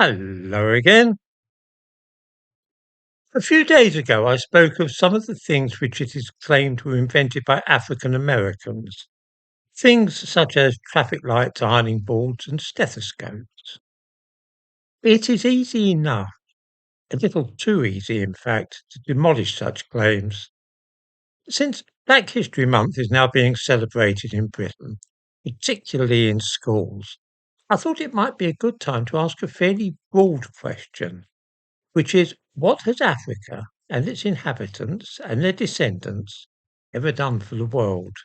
Hello again. A few days ago, I spoke of some of the things which it is claimed were invented by African Americans. Things such as traffic lights, ironing boards, and stethoscopes. It is easy enough, a little too easy, in fact, to demolish such claims. Since Black History Month is now being celebrated in Britain, particularly in schools, I thought it might be a good time to ask a fairly broad question, which is, what has Africa and its inhabitants and their descendants ever done for the world?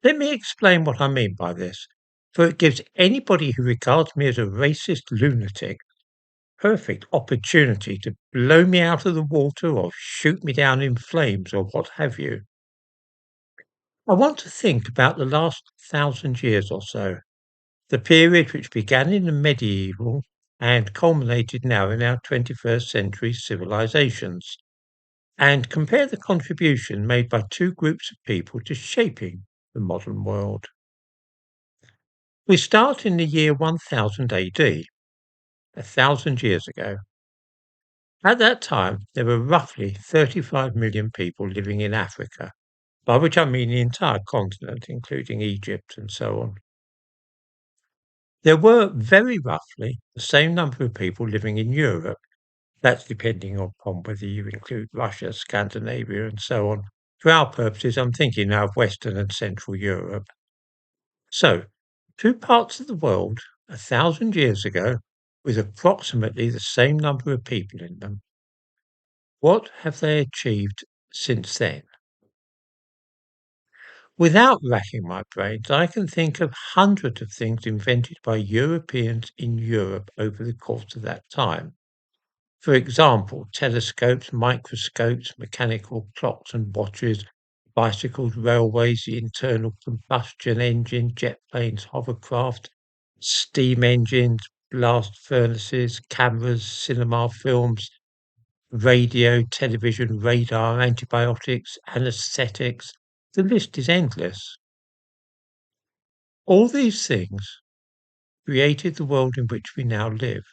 Let me explain what I mean by this, for it gives anybody who regards me as a racist lunatic perfect opportunity to blow me out of the water or shoot me down in flames or what have you. I want to think about the last 1,000 years or so, the period which began in the medieval and culminated now in our 21st century civilizations, and compare the contribution made by two groups of people to shaping the modern world. We start in the year 1000 AD, 1,000 years ago. At that time, there were roughly 35 million people living in Africa, by which I mean the entire continent, including Egypt and so on. There were very roughly the same number of people living in Europe. That's depending upon whether you include Russia, Scandinavia, and so on. For our purposes, I'm thinking now of Western and Central Europe. So, two parts of the world 1,000 years ago with approximately the same number of people in them. What have they achieved since then? Without racking my brains, I can think of hundreds of things invented by Europeans in Europe over the course of that time. For example, telescopes, microscopes, mechanical clocks and watches, bicycles, railways, the internal combustion engine, jet planes, hovercraft, steam engines, blast furnaces, cameras, cinema films, radio, television, radar, antibiotics, anesthetics. The list is endless. All these things created the world in which we now live.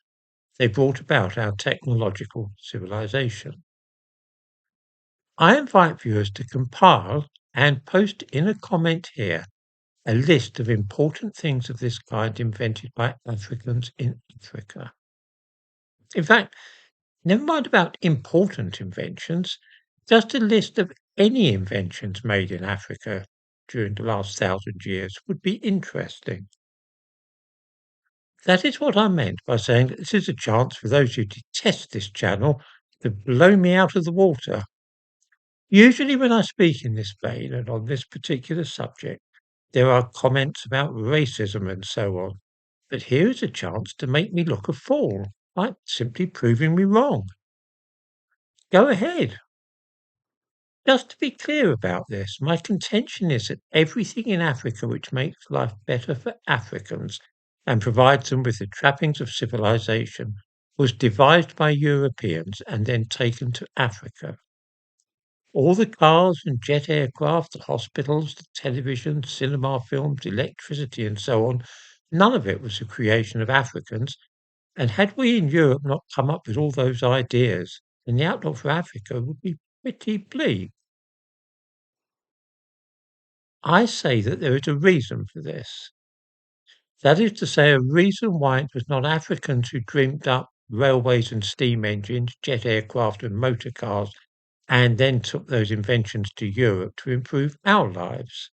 They brought about our technological civilization. I invite viewers to compile and post in a comment here a list of important things of this kind invented by Africans in Africa. In fact, never mind about important inventions, just a list of any inventions made in Africa during the last 1,000 years would be interesting. That is what I meant by saying that this is a chance for those who detest this channel to blow me out of the water. Usually, when I speak in this vein and on this particular subject, there are comments about racism and so on. But here is a chance to make me look a fool by simply proving me wrong. Go ahead. Just to be clear about this, my contention is that everything in Africa which makes life better for Africans and provides them with the trappings of civilization was devised by Europeans and then taken to Africa. All the cars and jet aircraft, the hospitals, the television, cinema films, electricity, and so on, none of it was the creation of Africans. And had we in Europe not come up with all those ideas, then the outlook for Africa would be pretty bleak. I say that there is a reason for this. That is to say, a reason why it was not Africans who dreamed up railways and steam engines, jet aircraft and motor cars, and then took those inventions to Europe to improve our lives.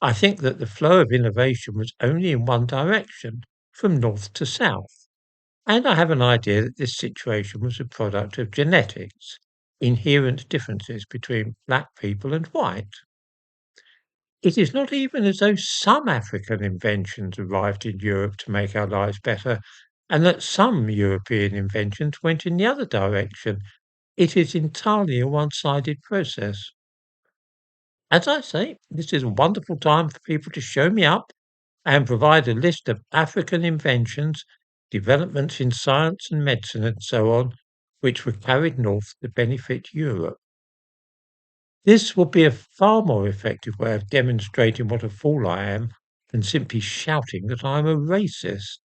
I think that the flow of innovation was only in one direction, from north to south. And I have an idea that this situation was a product of genetics, inherent differences between black people and white. It is not even as though some African inventions arrived in Europe to make our lives better, and that some European inventions went in the other direction. It is entirely a one-sided process. As I say, this is a wonderful time for people to show me up and provide a list of African inventions, developments in science and medicine and so on, which were carried north to benefit Europe. This will be a far more effective way of demonstrating what a fool I am than simply shouting that I am a racist.